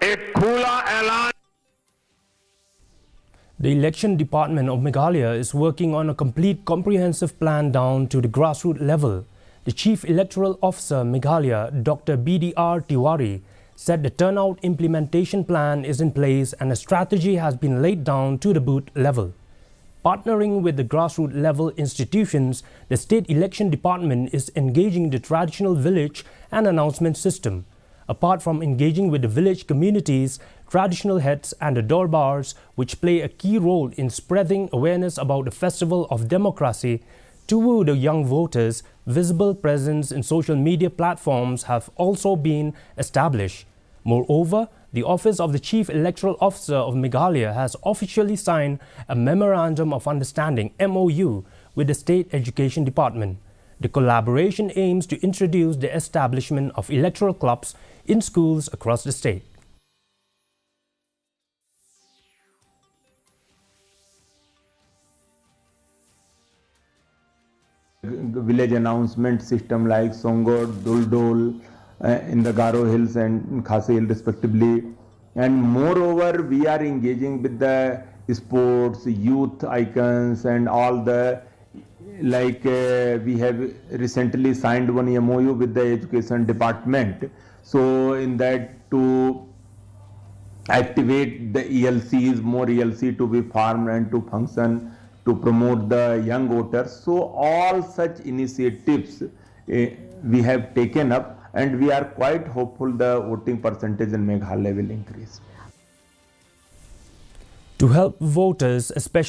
एक खुला ऐलान। The election department of Meghalaya is working on a complete comprehensive plan down to the grassroots level. The Chief Electoral Officer Meghalaya, Dr. BDR Tiwari, said the turnout implementation plan is in place and a strategy has been laid down to the booth level. Partnering with the grassroots level institutions, the State Election Department is engaging the traditional village and announcement system. Apart from engaging with the village communities, traditional heads and the doorbars, which play a key role in spreading awareness about the festival of democracy, to the young voters, visible presence in social media platforms have also been established. Moreover, the Office of the Chief Electoral Officer of Meghalaya has officially signed a Memorandum of Understanding (MOU) with the State Education Department. The collaboration aims to introduce the establishment of electoral clubs in schools across the state. Village announcement system like Songod, Duldul in the Garo Hills and Khasi Hill respectively. And moreover, we are engaging with the sports, youth icons and all the we have recently signed one MOU with the Education Department. So in that to activate the ELCs, more ELC to be formed and to function to promote the young voters. So all such initiatives we have taken up and we are quite hopeful the voting percentage in Meghalaya will increase. To help voters, especially